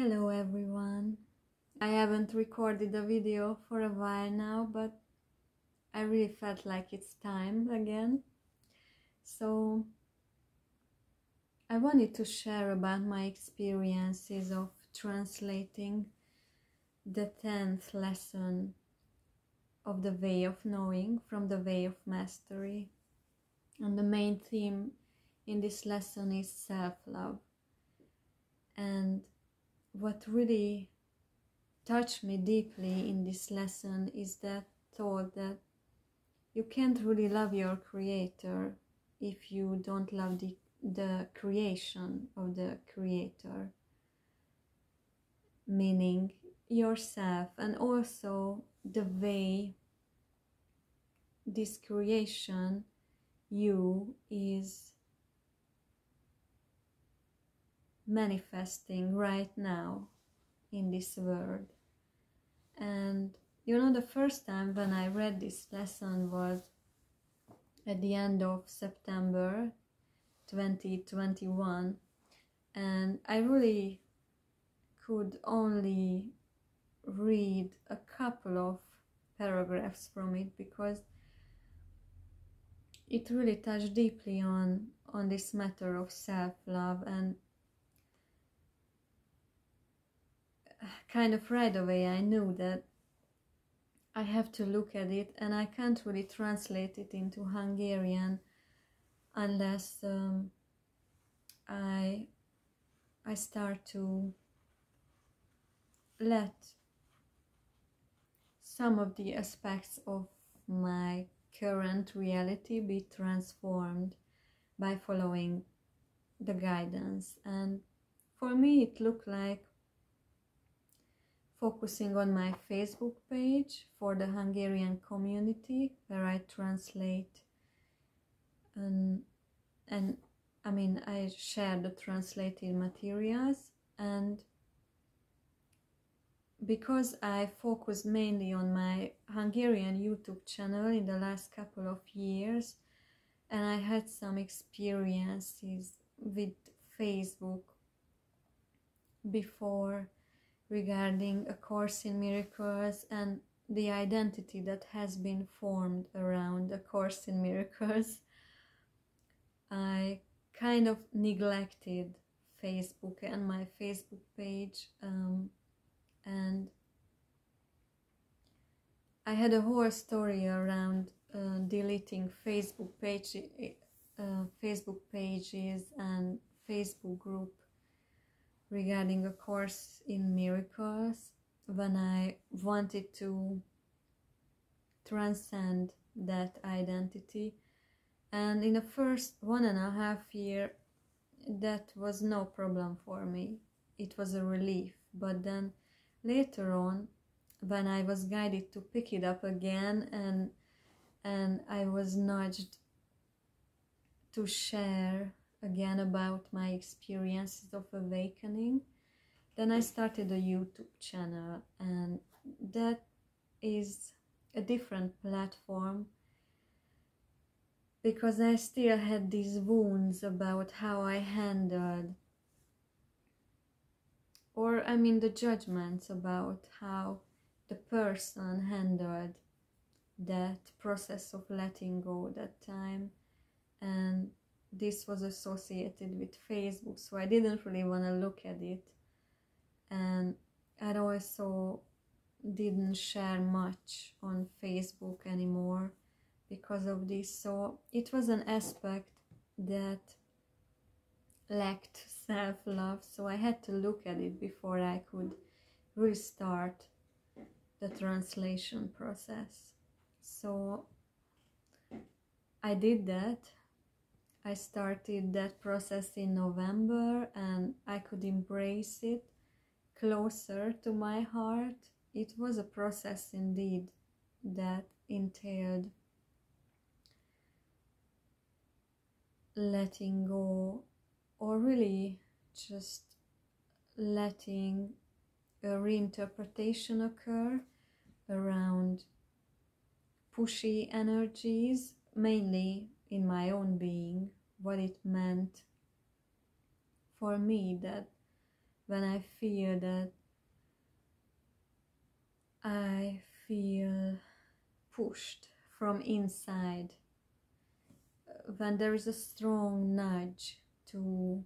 Hello everyone. I haven't recorded a video for a while now, but I really felt like it's time again. So I wanted to share about my experiences of translating the 10th lesson of the Way of Knowing from the Way of Mastery. And the main theme in this lesson is self-love. And what really touched me deeply in this lesson is that thought that you can't really love your creator if you don't love the creation of the creator, meaning yourself, and also the way this creation, you, is manifesting right now in this world. And you know, the first time when I read this lesson was at the end of September 2021, and I really could only read a couple of paragraphs from it because it really touched deeply on this matter of self-love, and kind of right away I knew that I have to look at it, and I can't really translate it into Hungarian unless I start to let some of the aspects of my current reality be transformed by following the guidance. And for me it looked like focusing on my Facebook page for the Hungarian community, where I translate and I mean I share the translated materials. And because I focused mainly on my Hungarian YouTube channel in the last couple of years, and I had some experiences with Facebook before regarding A Course in Miracles and the identity that has been formed around A Course in Miracles, I kind of neglected Facebook and my Facebook page, and I had a whole story around deleting Facebook pages and Facebook group regarding A Course in Miracles when I wanted to transcend that identity. And in the first 1.5 years, that was no problem for me. It was a relief. But then later on, when I was guided to pick it up again, and I was nudged to share again about my experiences of awakening, then I started a YouTube channel, and that is a different platform because I still had these wounds about how I handled, or I mean the judgments about how the person handled that process of letting go that time. And this was associated with Facebook, so I didn't really want to look at it, and I also didn't share much on Facebook anymore because of this. So it was an aspect that lacked self-love, so I had to look at it before I could restart the translation process. So I did that. I started that process in November, and I could embrace it closer to my heart. It was a process indeed that entailed letting go, or really just letting a reinterpretation occur around pushy energies, mainly in my own being, what it meant for me that when I feel that I feel pushed from inside, when there is a strong nudge to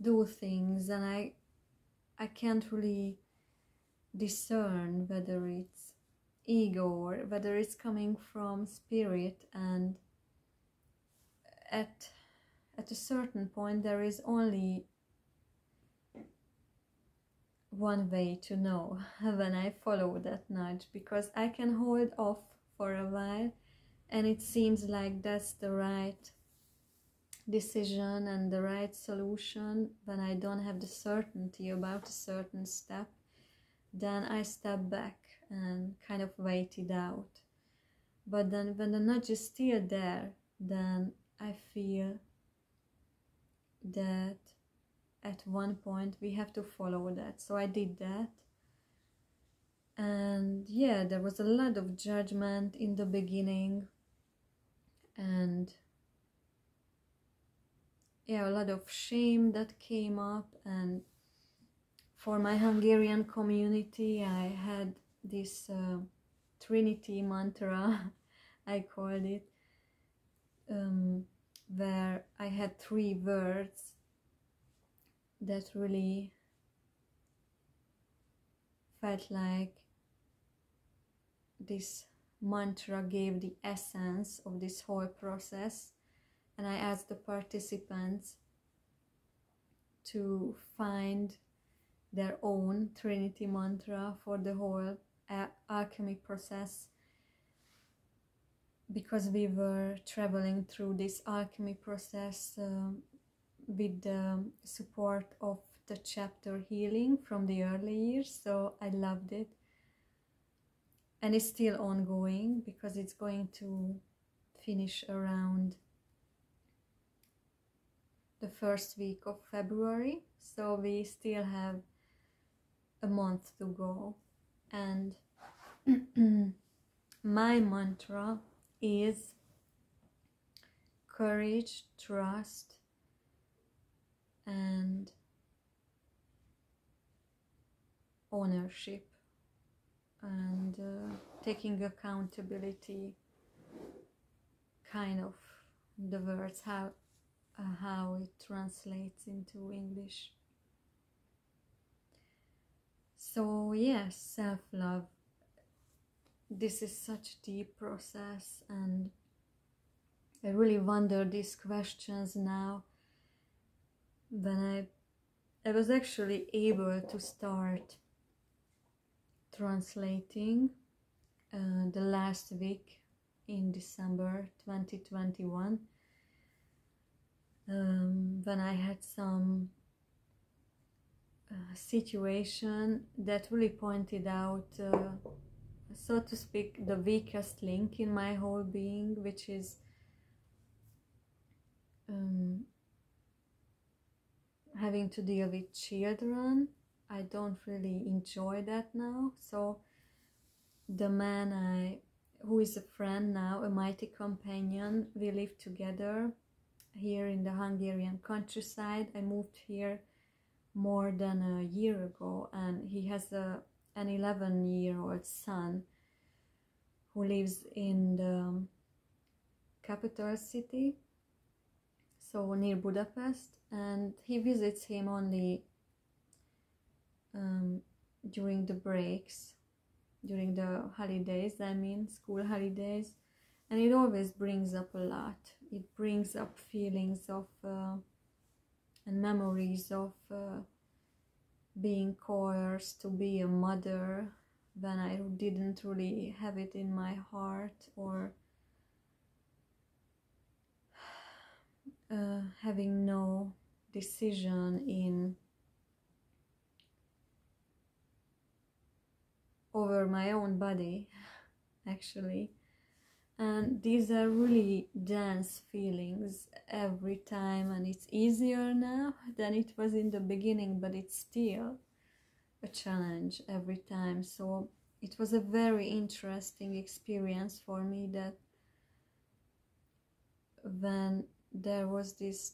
do things, and I can't really discern whether it's ego or whether it's coming from spirit. And at a certain point there is only one way to know when I follow that nudge, because I can hold off for a while and it seems like that's the right decision and the right solution. When I don't have the certainty about a certain step, then I step back and kind of wait it out. But then when the nudge is still there, then I feel that at one point we have to follow that. So I did that. And yeah, there was a lot of judgment in the beginning, and yeah, a lot of shame that came up. And for my Hungarian community, I had this Trinity mantra, I called it, where I had 3 words that really felt like this mantra gave the essence of this whole process. And I asked the participants to find their own Trinity mantra for the whole alchemy process, because we were traveling through this alchemy process with the support of the chapter healing from the early years. So I loved it, and it's still ongoing because it's going to finish around the first week of February, so we still have a month to go. And my mantra is courage, trust, and ownership, and taking accountability, kind of the words, how it translates into English. So yes, self-love, this is such a deep process, and I really wonder these questions now when I was actually able to start translating the last week in December 2021, when I had some situation that really pointed out, so to speak, the weakest link in my whole being, which is having to deal with children. I don't really enjoy that now. So the man who is a friend now, a mighty companion, we live together here in the Hungarian countryside. I moved here more than a year ago, and he has an 11-year-old son who lives in the capital city, so near Budapest, and he visits him only during the breaks, during the holidays, I mean school holidays, and it always brings up a lot. It brings up feelings of and memories of being coerced to be a mother when I didn't really have it in my heart, or having no decision in over my own body, actually. And these are really dense feelings every time, and it's easier now than it was in the beginning, but it's still a challenge every time. So it was a very interesting experience for me, that when there was this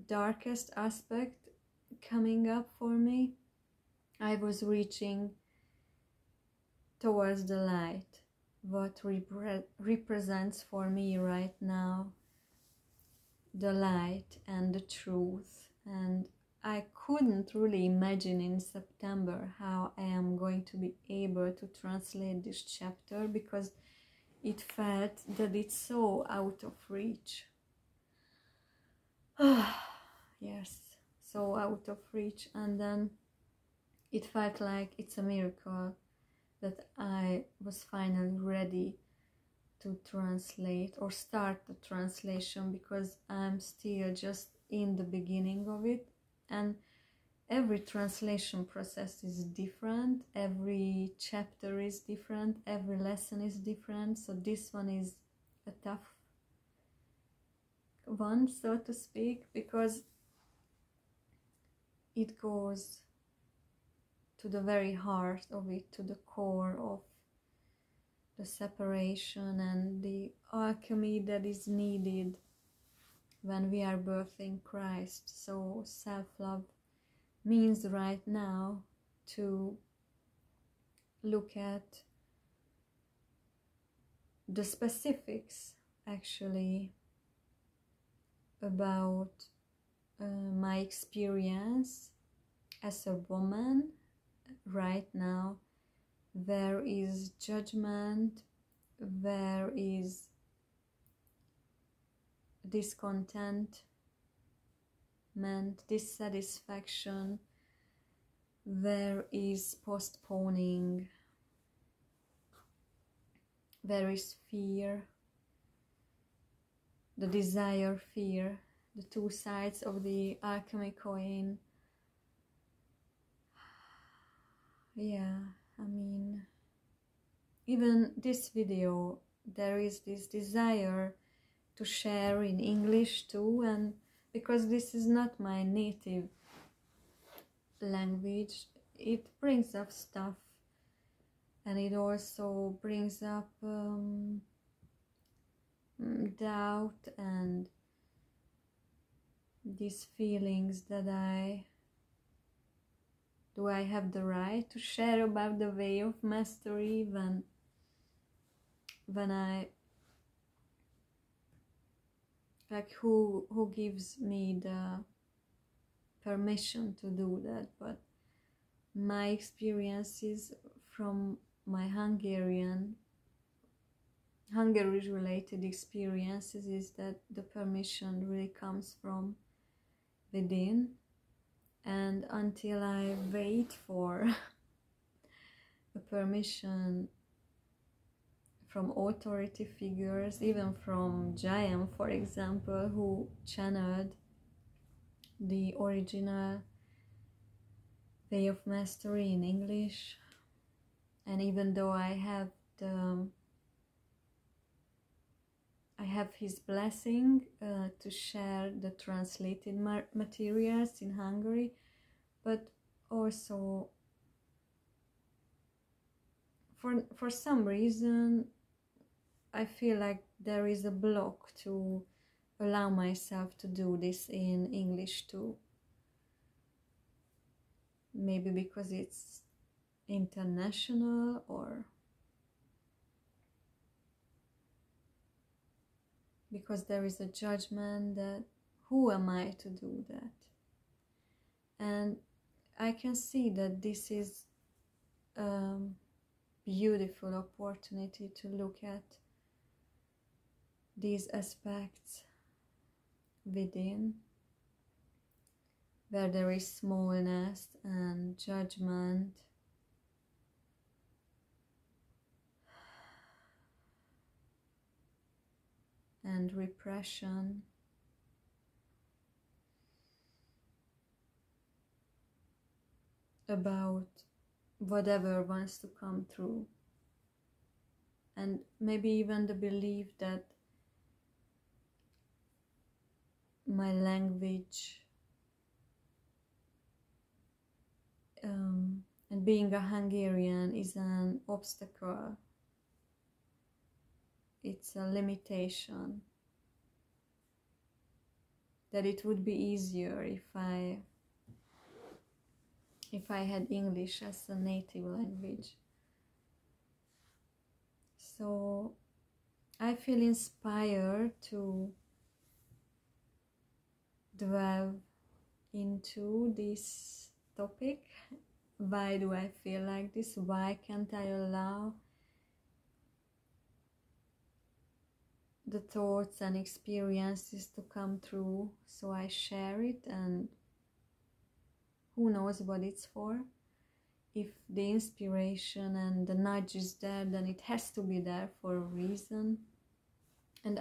darkest aspect coming up for me. I was reaching towards the light, what represents for me right now the light and the truth. And I couldn't really imagine in September how I am going to be able to translate this chapter, because it felt that it's so out of reach. Yes, so out of reach. And then it felt like it's a miracle that I was finally ready to translate or start the translation, because I'm still just in the beginning of it. And every translation process is different, every chapter is different, every lesson is different. So this one is a tough one, so to speak, because it goes to the very heart of it, to the core of the separation and the alchemy that is needed when we are birthing Christ. So self-love means right now to look at the specifics actually about my experience as a woman right now. There is judgment, there is discontentment, dissatisfaction, there is postponing, there is fear, the desire, fear, the two sides of the alchemy coin. Yeah, I mean, even this video, there is this desire to share in English too, and because this is not my native language, it brings up stuff, and it also brings up doubt and these feelings that do I have the right to share about the way of mastery when I, like, who gives me the permission to do that? But my experiences from my Hungary related experiences is that the permission really comes from within, and until I wait for the permission from authority figures, even from Jayam, for example, who channeled the original way of mastery in English, and even though I have his blessing to share the translated materials in Hungary, but also for some reason I feel like there is a block to allow myself to do this in English too. Maybe because it's international, or because there is a judgment that who am I to do that? And I can see that this is a beautiful opportunity to look at these aspects within, where there is smallness and judgment, and repression, about whatever wants to come through, and maybe even the belief that my language and being a Hungarian is an obstacle, it's a limitation, that it would be easier if I if I had English as a native language. So I feel inspired to delve into this topic. Why do I feel like this? Why can't I allow the thoughts and experiences to come through? So I share it, and who knows what it's for. If the inspiration and the nudge is there, then it has to be there for a reason. And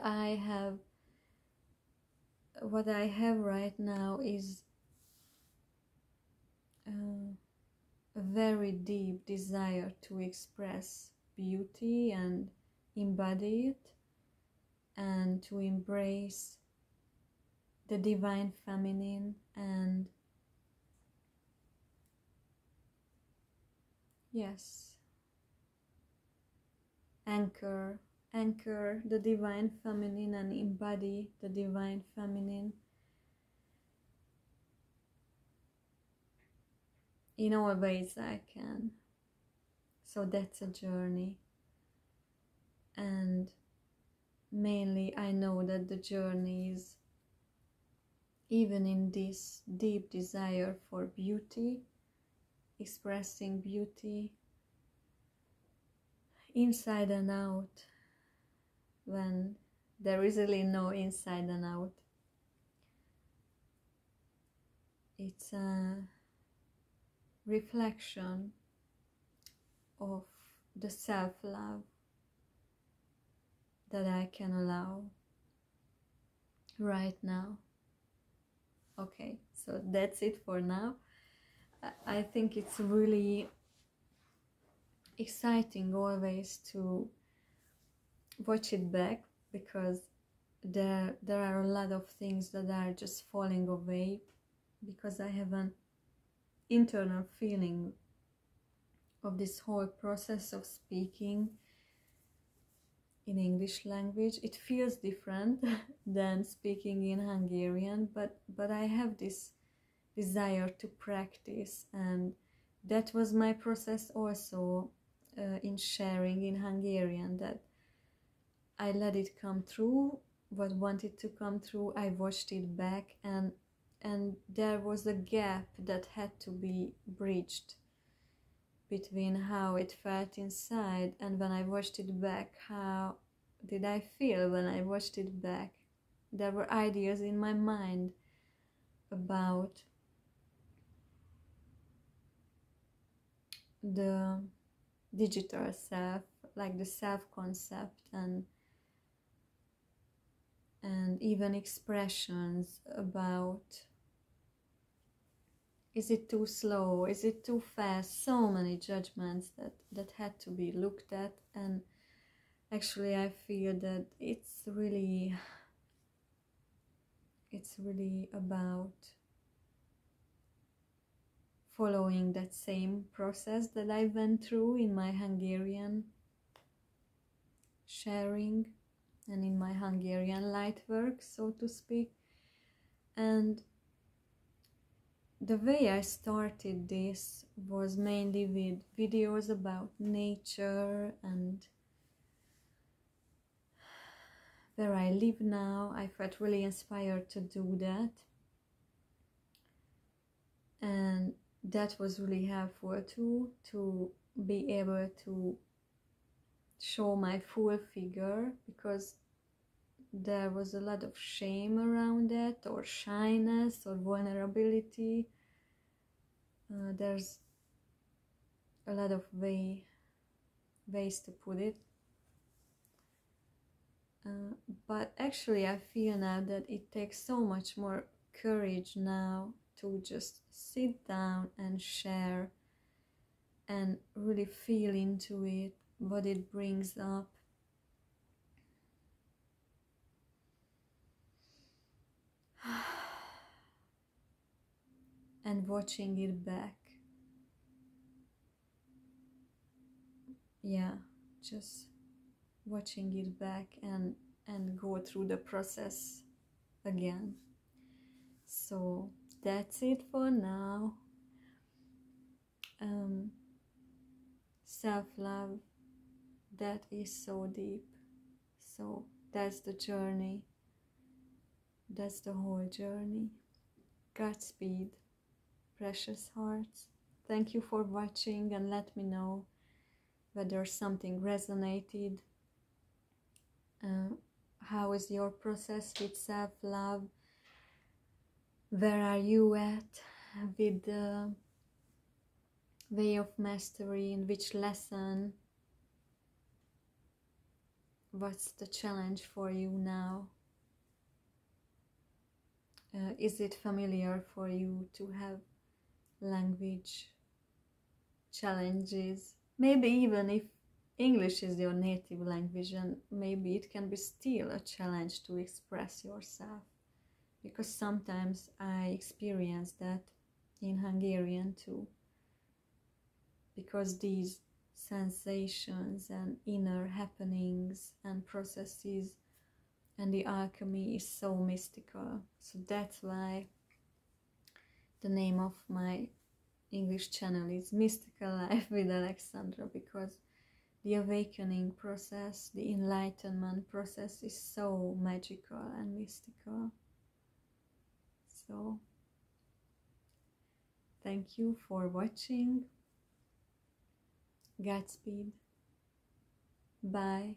what I have right now is a very deep desire to express beauty and embody it, and to embrace the divine feminine, and yes, anchor the divine feminine and embody the divine feminine in all ways I can. So that's a journey, and mainly I know that the journey is even in this deep desire for beauty, expressing beauty inside and out, when there is really no inside and out. It's a reflection of the self-love that I can allow right now. Okay, so that's it for now. I think it's really exciting always to watch it back, because there are a lot of things that are just falling away, because I have an internal feeling of this whole process of speaking in English language. It feels different than speaking in Hungarian, but I have this desire to practice, and that was my process also in sharing in Hungarian, that I let it come through, what wanted to come through. I watched it back, and there was a gap that had to be bridged between how it felt inside and when I watched it back. How did I feel when I watched it back? There were ideas in my mind about the digital self, like the self-concept, and even expressions about, is it too slow, is it too fast? So many judgments that had to be looked at. And actually I feel that it's really about following that same process that I went through in my Hungarian sharing and in my Hungarian light work, so to speak. And the way I started this was mainly with videos about nature and where I live now. I felt really inspired to do that, and that was really helpful too, to be able to show my full figure, because there was a lot of shame around that, or shyness, or vulnerability. There's a lot of ways to put it. But actually I feel now that it takes so much more courage now to just sit down and share and really feel into it, what it brings up. And watching it back. Yeah, just watching it back and go through the process again. So that's it for now. self-love that is so deep. So that's the journey. That's the whole journey. Godspeed, precious hearts. Thank you for watching, and let me know whether something resonated. How is your process with self-love? Where are you at with the way of mastery? In which lesson? What's the challenge for you now? Is it familiar for you to have language challenges? Maybe even if English is your native language, and maybe it can be still a challenge to express yourself, because sometimes I experience that in Hungarian too, because these sensations and inner happenings and processes and the alchemy is so mystical. So that's why the name of my English channel is Mystical Life with Alexandra, because the awakening process, the enlightenment process is so magical and mystical. So thank you for watching. Godspeed. Bye.